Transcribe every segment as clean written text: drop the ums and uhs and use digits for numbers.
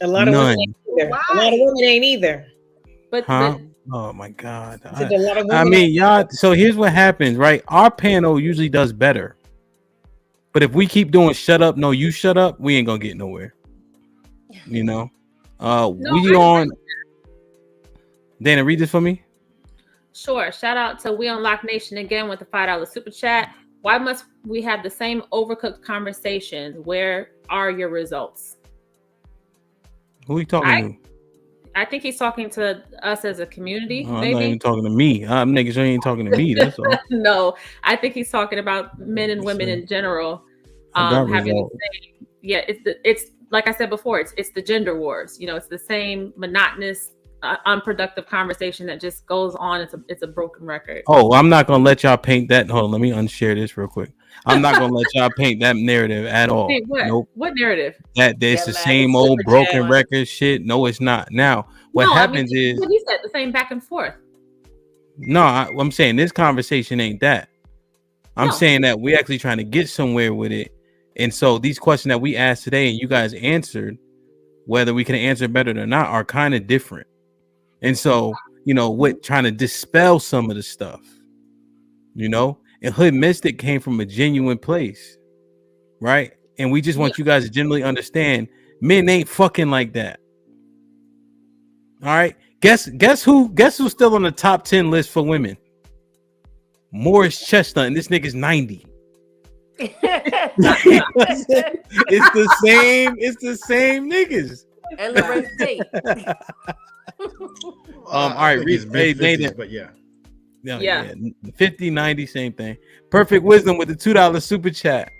A lot of women None. ain't either. A lot of Why? women ain't either. Huh? But Oh my God. I said a lot of I women mean, ain't y'all. So here's what happens, right? Our panel usually does better, but if we keep doing "shut up, no, you shut up," we ain't gonna get nowhere. You know. no, We I agree. on. Dana, read this for me. Sure. Shout out to We Unlock Nation again with the $5 super chat. Why must we have the same overcooked conversations? Where are your results? Who you talking I to? I think he's talking to us as a community, Oh, I'm not even maybe. talking to me. I'm niggas sure ain't talking to me. That's all. No, I think he's talking about men and women in general I got having the results. same. Yeah, it's like I said before. It's the gender wars. You know, it's the same monotonous, unproductive conversation that just goes on. It's a broken record. Oh, I'm not gonna let y'all paint that. Hold on, let me unshare this real quick. I'm not gonna let y'all paint that narrative at all. Hey, what? Nope. What narrative? That it's that the lack of same super old broken chat. record shit. No, it's not. Now, what No, I mean happens is what he said. The same back and forth. no. I'm saying this conversation ain't that. I'm No. saying that we actually trying to get somewhere with it. And so these questions that we asked today and you guys answered, whether we can answer better or not, are kind of different. And so, with trying to dispel some of the stuff, and Hood Mystic came from a genuine place, right? And we just Yeah. want you guys to generally understand men ain't fucking like that. All right. Guess who's still on the top 10 list for women? Morris Chestnut, and this nigga's 90. It's the same niggas. And Lorraine State. All I right, think he's hey, mid-50s, Nathan. but yeah. Yeah. 50, 90, same thing. Perfect Wisdom with the $2 super chat.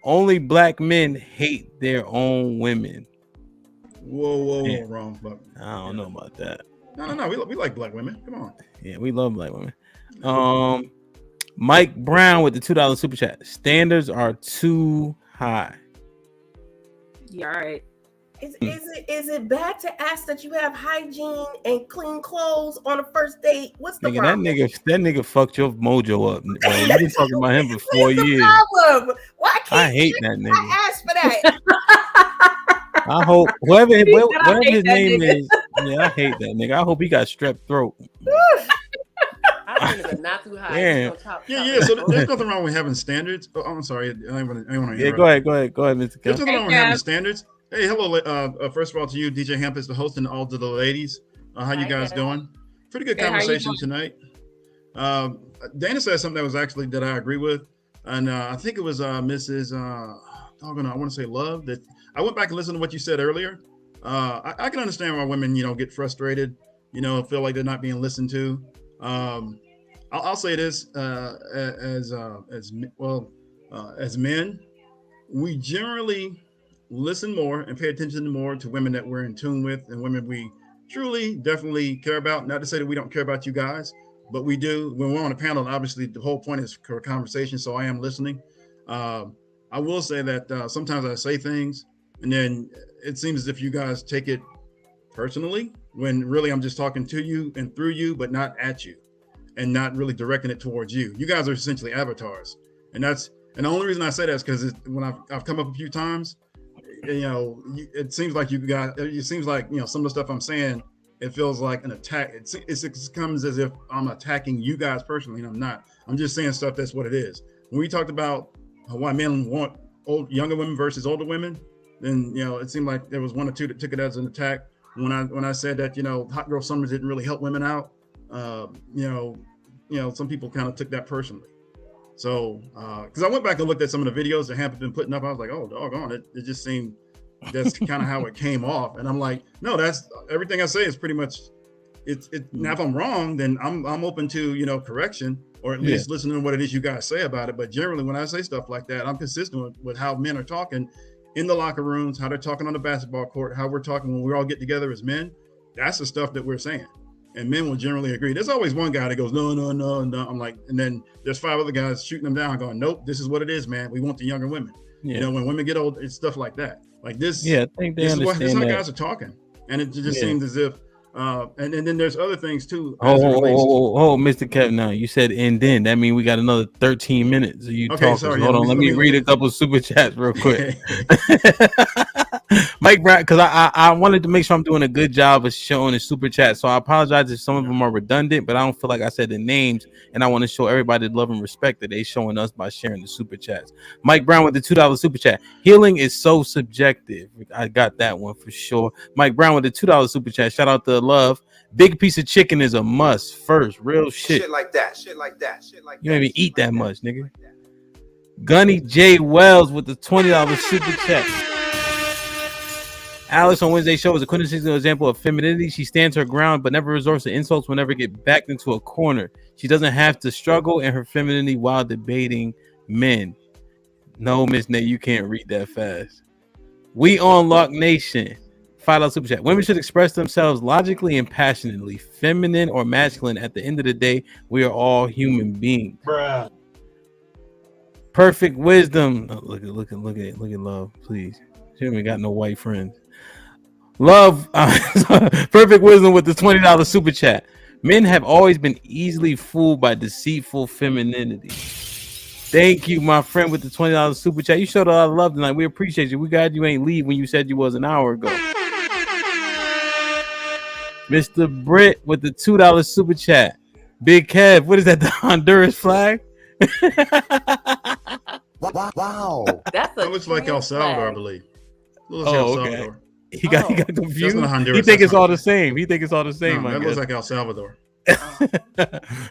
Only black men hate their own women. Whoa, Yeah. wrong. But I don't know about that. No. We like black women. Come on. Yeah, we love black women. Mike Brown with the $2 super chat. Standards are too high. Yeah. All right. Is it bad to ask that you have hygiene and clean clothes on a first date? What's the Nigga, problem? that nigga fucked your mojo up. Bro. You've been talking about him for 4 What's the years. problem? Why can't I hate that nigga. I ask for that? I hope whatever He said, "I whatever hate his that name nigga." is. Yeah, I hate that nigga. I hope he got strep throat. I think it's not too high. Yeah. Yeah. So there's nothing wrong with having standards. Oh, I'm sorry. I didn't want to Yeah, interrupt. go ahead, Mr. There's Kelly. nothing wrong with having standards. Hey, hello. First of all, to you, DJ Hemp, is the host, and all of the ladies. How you guys doing? Pretty good Hey, how you conversation doing? tonight. Dana said something that I agree with, and I think it was Mrs. I want to say Love. That I went back and listened to what you said earlier. I can understand why women, get frustrated, feel like they're not being listened to. I'll say this as men, we generally listen more and pay attention more to women that we're in tune with and women we truly, definitely care about. Not to say that we don't care about you guys, but we do. When we're on a panel, obviously the whole point is for conversation, so I am listening. I will say that sometimes I say things and then it seems as if you guys take it personally when really I'm just talking to you and through you, but not at you and not really directing it towards you. You guys are essentially avatars. And the only reason I say that is because when I've come up a few times, it seems like some of the stuff I'm saying, it feels like an attack. It comes as if I'm attacking you guys personally, and I'm not. I'm just saying stuff that's what it is. When we talked about why men want younger women versus older women, then it seemed like there was one or two that took it as an attack. When I said that hot girl summers didn't really help women out, some people kind of took that personally. So, because I went back and looked at some of the videos that Hamp had been putting up, I was like, oh, doggone it. It just seemed that's kind of how it came off. And I'm like, no, that's everything I say is pretty much it. Now, if I'm wrong, then I'm open to, correction or at least listening to what it is you guys say about it. But generally, when I say stuff like that, I'm consistent with how men are talking in the locker rooms, how they're talking on the basketball court, how we're talking when we all get together as men. That's the stuff that we're saying. And men will generally agree. There's always one guy that goes, no. I'm like, and then there's 5 other guys shooting them down going, nope, this is what it is, man. We want the younger women. Yeah. When women get old, it's stuff like that. Like this. Yeah, I think they understand this is how that. guys are talking. And it just seems as if, and then there's other things too. Mr. Kevin, now you said and then. That means we got another 13 minutes of you talking. Sorry, Hold on, let me read a couple super chats real quick. Mike Brown, because I wanted to make sure I'm doing a good job of showing the super chat. So I apologize if some of them are redundant, but I don't feel like I said the names, and I want to show everybody the love and respect that they showing us by sharing the super chats. Mike Brown with the $2 super chat. Healing is so subjective. I got that one for sure. Mike Brown with the $2 super chat. Shout out to Love. Big piece of chicken is a must first. Real shit. Shit like that. Shit like that. Shit like that. You don't even eat that much, nigga. Gunny J. Wells with the $20 super chat. Alice on Wednesday show is a quintessential example of femininity. She stands her ground but never resorts to insults whenever get backed into a corner. She doesn't have to struggle in her femininity while debating men. No, Miss Nate, you can't read that fast. We on Lock Nation. $5 super chat. Women should express themselves logically and passionately, feminine or masculine. At the end of the day, we are all human beings. Bruh. Perfect wisdom. Oh, look at Love, please. She ain't got no white friends. Love, perfect wisdom with the $20 super chat. Men have always been easily fooled by deceitful femininity. Thank you, my friend, with the $20 super chat. You showed a lot of love tonight. We appreciate you. We glad you ain't leave when you said you was an hour ago. Mr. Britt with the $2 super chat. Big Kev, what is that? The Honduras flag? Wow. That's That looks like El Salvador, I believe. It looks like Oh, El okay. Salvador. He got That's confused. not Honduras. He think That's it's all not- the same. He think it's all the same. No, I that guess. looks like El Salvador.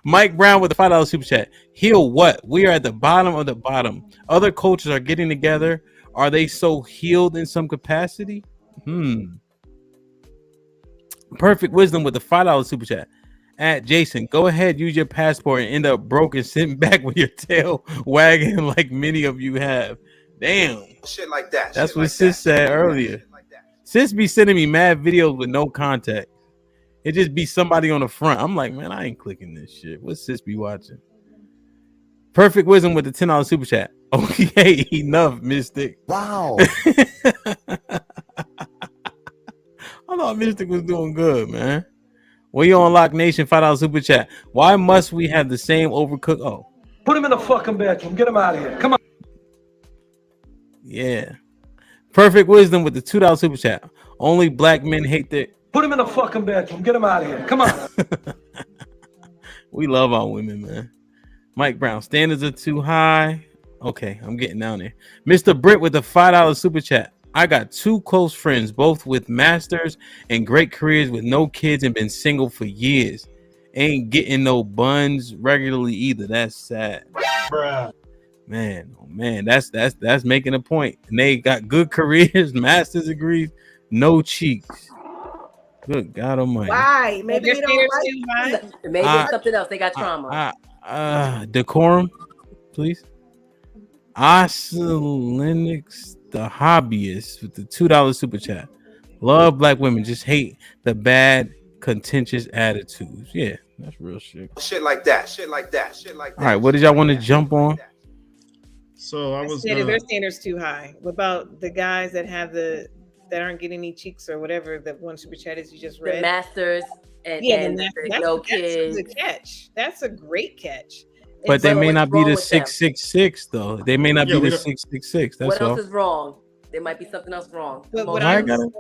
Mike Brown with the $5 super chat. Heal what? We are at the bottom of the bottom. Other cultures are getting together. Are they so healed in some capacity? Perfect wisdom with the $5 super chat. At Jason, go ahead, use your passport and end up broke and sitting back with your tail wagging like many of you have. Damn. shit like that. That's shit what like Sis that, said shit like that, earlier. shit like that. Sis be sending me mad videos with no context. It just be somebody on the front. I'm like, man, I ain't clicking this shit. What Sis be watching? Perfect wisdom with the $10 super chat. Okay, enough, Mystic. Wow. I thought Mystic was doing good, man. We on Lock Nation $5 super chat. Why must we have the same overcooked? Oh, Put him in the fucking bedroom. Get him out of here. Come on. yeah. Perfect wisdom with the $2 super chat. Only black men hate their. Put him in the fucking bedroom. Get him out of here. Come on. We love our women, man. Mike Brown, standards are too high. Okay, I'm getting down there. Mr. Britt with the $5 super chat. I got two close friends, both with masters and great careers with no kids and been single for years. Ain't getting no buns regularly either. That's sad. Bruh. Man, oh man, that's making a point. And they got good careers, master's degrees, no cheeks. Good God Almighty. Why? Maybe Your they don't standards like too high? Maybe Uh, it's something else. They got trauma. Decorum, please. Linux, the hobbyist with the $2 super chat. Love black women, just hate the bad, contentious attitudes. Yeah, that's real shit. Shit like that. Shit like that. Shit like that. All right, what did y'all want to jump on? So I was Their standards too high. What about the guys that aren't getting any cheeks or whatever that one super chat is you just The read? masters and that's no That's kids. a catch. That's a great catch. But they may what's not be wrong the with them? 666 though. They may not Yeah, be we the don't- 666. That's What all. else is wrong? There might be something else wrong. But what Why I I'm gotta-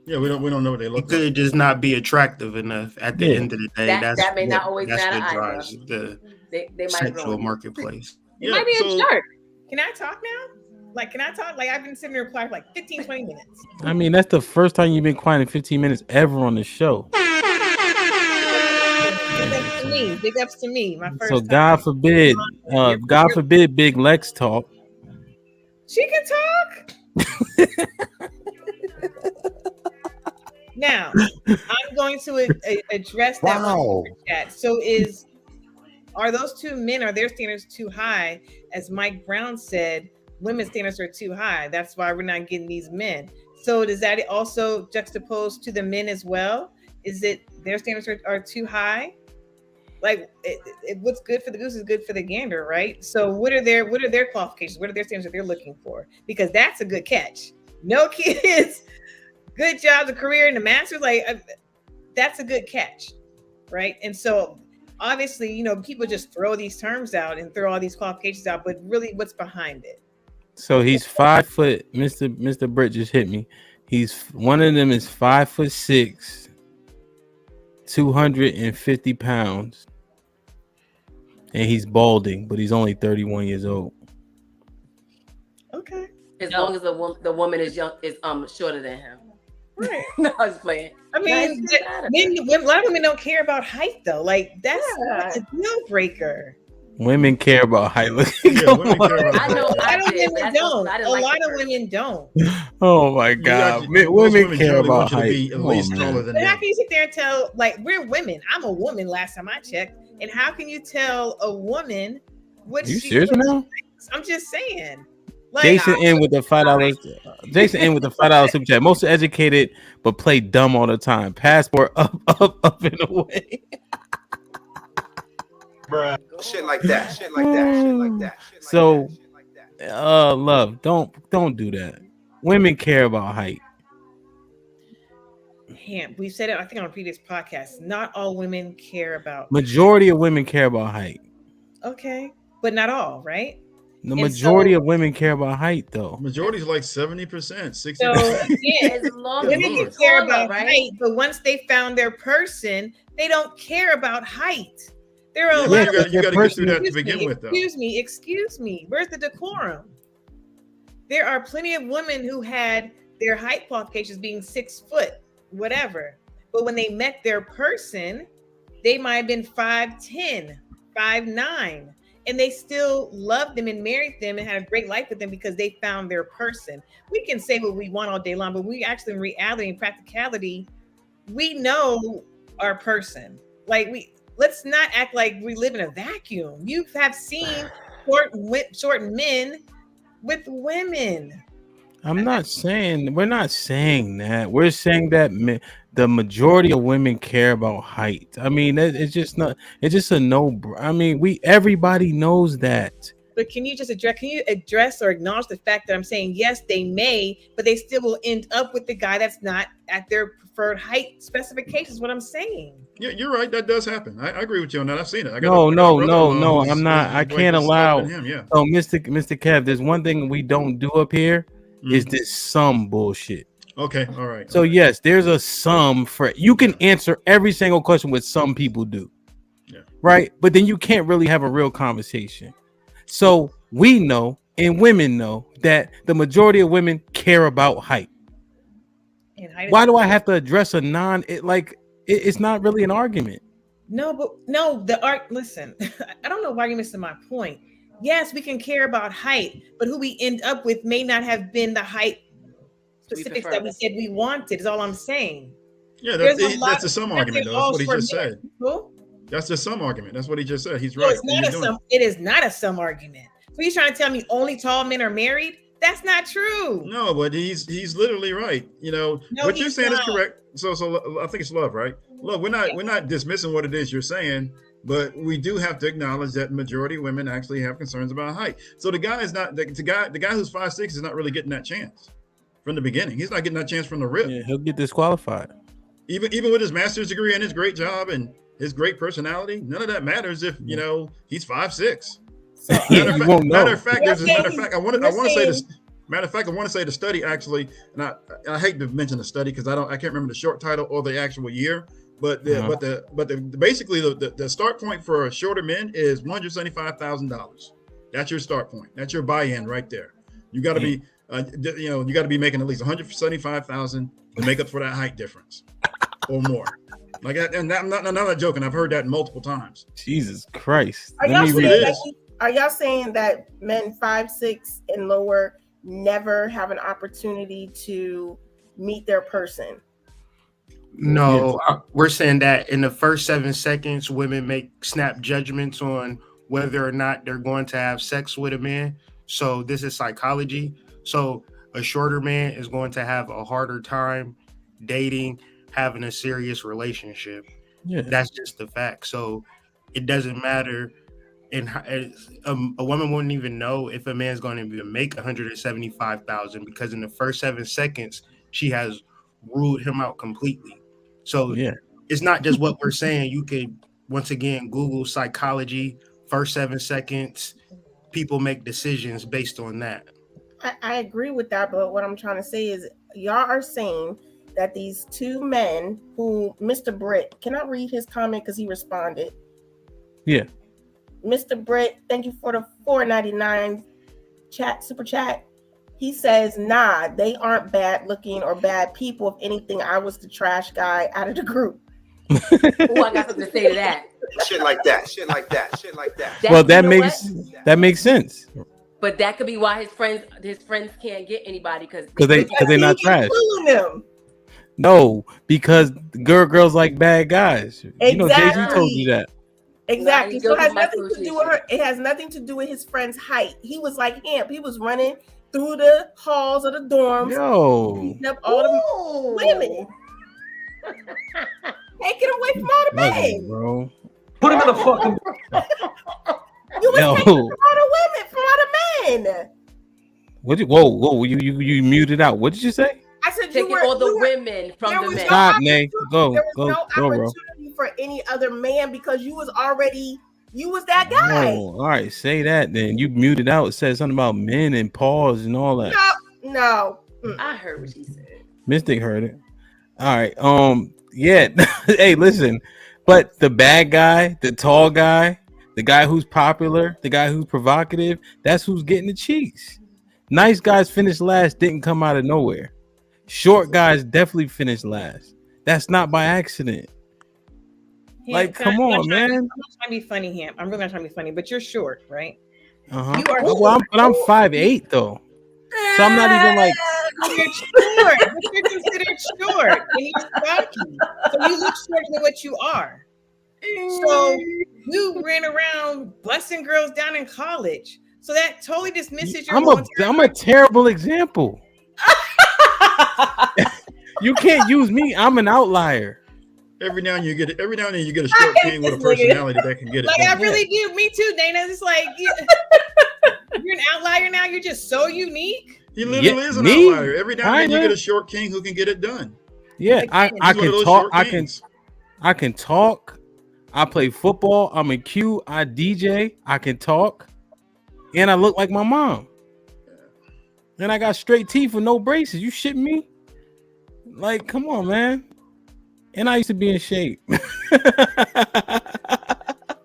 Yeah, we don't know what they You look like. could just not be attractive enough at the Yeah. end of the day. That may not always that's matter what either. drives the They might sexual wrong. marketplace. It might be a so- jerk. Can I talk now? Like, can I talk? Like, I've been sitting there replying for like 15, 20 minutes. I mean, that's the first time you've been quiet in 15 minutes ever on the show. Big ups to me. Big ups to me. My first So time. God forbid Big Lex talk. She can talk. Now, I'm going to address that Wow. one in the chat. So are those two men, are their standards too high? As Mike Brown said, women's standards are too high. That's why we're not getting these men. So does that also juxtapose to the men as well? Is it their standards are too high? Like what's good for the goose is good for the gander, right? So what are their qualifications? What are their standards that they're looking for? Because that's a good catch. No kids, good jobs, a career in the masters, that's a good catch, right? And so obviously, people just throw these terms out and throw all these qualifications out, but really what's behind it? So he's 5 foot. Mr. Britt just hit me. He's one of them is 5'6", 250 pounds, and he's balding, but he's only 31 years old. Okay. As long as the woman is shorter than him. Right. No, I was playing. I mean, a lot of women don't care about height though. Like that's a deal breaker. Women care about height. Yeah, women care about I know. A lot of did, but women that's don't. I A didn't like lot the of person. women don't. Oh my God, Most women care generally about want you to height. be at Come least on, taller man. than But how them. can you sit there and tell, like, we're women? I'm a woman last time I checked. And how can you tell a woman what You she serious now? likes? I'm just saying. Like, Jason in with the $5. Jason in with the $5 super chat. Most educated, but play dumb all the time. Passport up and away. Bruh. Shit like that. Shit like that. Shit like that. Shit like So, that. Shit like that. love, don't do that. Women care about height. we've said it, I think, on a previous podcast. Not all women care about. Majority of women care about height. Okay, but not all, right? The And majority so- of women care about height, though. Majority is like 70%, 60%. So again, As long as women Lord. can care taller, about right? height, but once they found their person, they don't care about height. There are a Yeah, lot but of you got to get through that to Excuse begin me, with, though. excuse me. Where's the decorum? There are plenty of women who had their height qualifications being 6 foot, whatever. But when they met their person, they might have been 5'10", 5'9", and they still loved them and married them and had a great life with them because they found their person. We can say what we want all day long, but we actually, in reality and practicality, we know our person. Like, let's not act like we live in a vacuum. You have seen short men with women. We're not saying that. We're saying that the majority of women care about height. I mean, it's just a no. I mean, everybody knows that. But can you address or acknowledge the fact that I'm saying, yes, they may, but they still will end up with the guy that's not at their preferred height specifications, what I'm saying. Yeah, you're right. That does happen. I agree with you on that. I've seen it. I No, got a brother-in-law I'm not. I whose wife can't is taller allow. than him, yeah. Oh, Mr. Kev, there's one thing we don't do up here is this sum bullshit. Okay, all right. So yes, there's a sum for you can answer every single question what some people do. Yeah. Right? But then you can't really have a real conversation. So we know and women know that the majority of women care about height. Why do I have to address a it's not really an argument. Listen, I don't know why you're missing my point. Yes, we can care about height, but who we end up with may not have been the height specifics that we said we wanted, is all I'm saying. Yeah, that's a sum argument, though. That's what he just said. Who? That's just some argument. That's what he just said. He's No, right. it is not a sum argument. So he's trying to tell me only tall men are married? That's not true. No, but he's literally right. You know, what you're saying is correct. So I think it's love, right? Look, we're not dismissing what it is you're saying, but we do have to acknowledge that majority of women actually have concerns about height. So the guy is not the guy who's 5'6" is not really getting that chance from the beginning. He's not getting that chance from the rip. Yeah, he'll get disqualified. Even with his master's degree and his great job and his great personality, none of that matters if he's 5'6". Matter of fact, I want to say this. Matter of fact, I want to say the study actually, and I hate to mention the study because I can't remember the short title or the actual year, but basically the start point for shorter men is $175,000. That's your start point. That's your buy-in right there. You got to be you got to be making at least $175,000 to make up for that height difference or more. Like, and I'm not joking. I've heard that multiple times. Jesus Christ! Are y'all saying that men 5'6" and lower never have an opportunity to meet their person? No, we're saying that in the first 7 seconds, women make snap judgments on whether or not they're going to have sex with a man. So this is psychology. So a shorter man is going to have a harder time dating, having a serious relationship. Yeah, that's just the fact. So it doesn't matter. And a woman wouldn't even know if a man's going to even make $175,000 because in the first 7 seconds she has ruled him out completely. So it's not just what we're saying. You could once again Google psychology. First 7 seconds, people make decisions based on that. I agree with that, but what I'm trying to say is y'all are saying that these two men who Mr. Britt, can I read his comment because he responded? Yeah. Mr. Britt, thank you for the $4.99 super chat. He says, nah, they aren't bad looking or bad people. If anything, I was the trash guy out of the group. Oh, I got something to say to that. Shit like that. Shit like that. Shit like that. Well, that makes sense. But that could be why his friends can't get anybody because they're not trash. No, because girls like bad guys. Exactly. You know, Jay-Z told you that. Exactly. So it has nothing to do with her. It has nothing to do with his friend's height. He was like him. He was running through the halls of the dorms, beating up all the women, taking away from all the men, bro. Put him in the fucking. You was taking from all the women, from all the men. What? Whoa! You muted out. What did you say? I said taking all the women from the men. Stop, Nay. Go, there was no bro. opportunity for any other man because you was that guy. Oh, all right, say that then. You muted out. It said something about men and pause and all that. No. I heard what she said. Mystic heard it. All right. Yeah. Hey, listen. But the bad guy, the tall guy, the guy who's popular, the guy who's provocative, that's who's getting the cheeks. Nice guys finished last didn't come out of nowhere. Short guys definitely finished last. That's not by accident. Like, come on, man. I'm not trying to be funny, Ham. I'm really not trying to be funny, but you're short, right? You are. Well, I'm 5'8" though, so I'm not even like. You're short. But you're considered short, and you're stocky, so you look shorter than what you are. So you ran around busting girls down in college, so that totally dismisses your. I'm a terrible example. You can't use me. I'm an outlier. Every now and then you get a short king with a personality that can get it. Like done. I really do. Me too, Dana. It's like you're an outlier now. You're just so unique. He literally is an outlier. Every now and then you get a short king who can get it done. Yeah, I can talk. I can talk. I play football. I'm a Q. I DJ. I can talk, and I look like my mom. And I got straight teeth with no braces. You shitting me? Like, come on, man. And I used to be in shape. And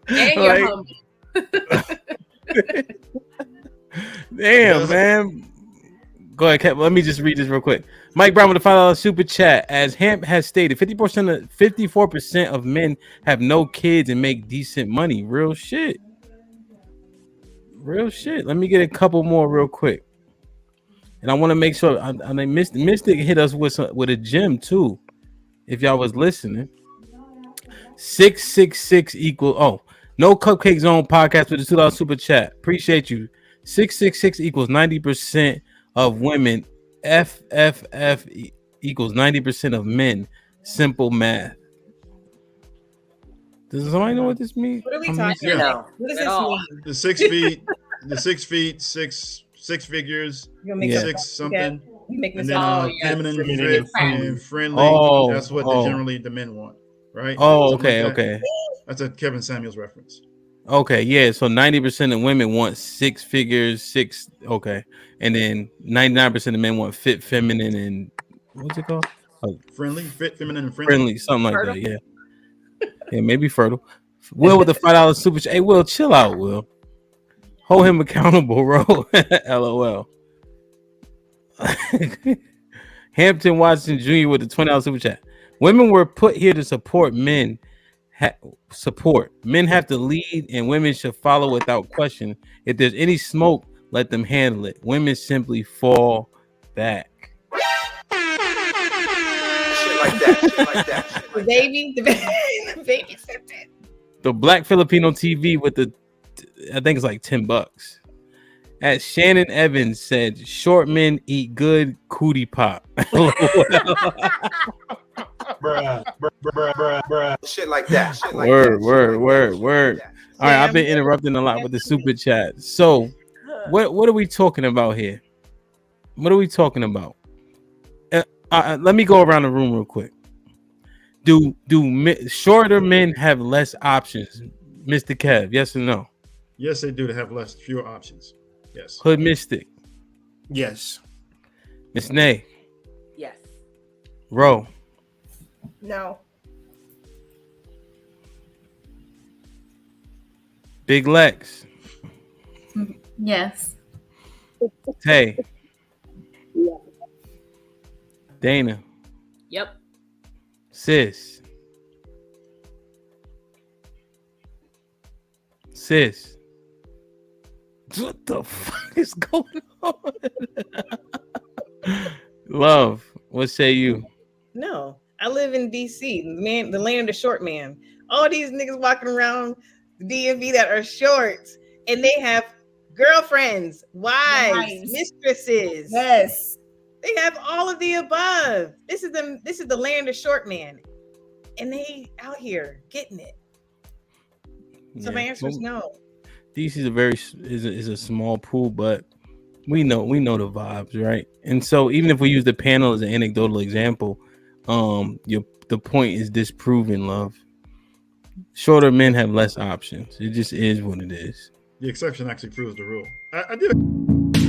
you're humble. Damn, man. Go ahead, Kev. Let me just read this real quick. Mike Brown with a $5 super chat. As Hamp has stated, 54% of men have no kids and make decent money. Real shit. Real shit. Let me get a couple more real quick. And I want to make sure I mean, Mystic hit us with a gem too. If y'all was listening, 666 equal. Oh, no Cupcake Zone podcast with the $2 super chat. Appreciate you. 666 equals 90% of women. FFF equals 90% of men. Simple math. Does somebody know what this means? What are we talking about? What does this mean? The 6 feet, six figures, six something. And then feminine and friendly. That's what generally the men want, right? Oh, okay, okay. That's a Kevin Samuels reference. Okay, yeah. So 90% of women want 6 figures, six. Okay, and then 99% of men want fit, feminine, and what's it called? Friendly, fit, feminine, and friendly. Friendly, something like that. Yeah, yeah, maybe fertile. Will with the $5 super chat. Hey, Will, chill out, Will. Hold him accountable, bro. LOL. Hampton Watson Jr. with the $20 super chat. Women were put here to support men. Men have to lead, and women should follow without question. If there's any smoke, let them handle it. Women simply fall back. Shit like that. The baby said that. The Black Filipino TV with the, I think it's like $10. As Shannon Evans said, short men eat good cootie pop. Bruh. Shit like that. Word. All right, I've been interrupting a lot with the super chat. So, what are we talking about here? What are we talking about? Let me go around the room real quick. Do shorter men have less options, Mr. Kev? Yes or no? Yes, they do. They have fewer options. Yes. Hood Mystic. Yes. Miss Nay, Yes. Ro, No. Big Lex, Yes. Tay, Dana, Yep. Sis, what the fuck is going on? Love, what say you? No, I live in DC, man, the land of the short man. All these niggas walking around the DMV that are shorts, and they have girlfriends, wives, Wives. mistresses. Yes. They have all of the above. This is the land of short man, and they out here getting it. So my answer is no. DC is a small pool, but we know the vibes, right? And so even if we use the panel as an anecdotal example, the point is disproven, Love. Shorter men have less options. It just is what it is. The exception actually proves the rule. I did.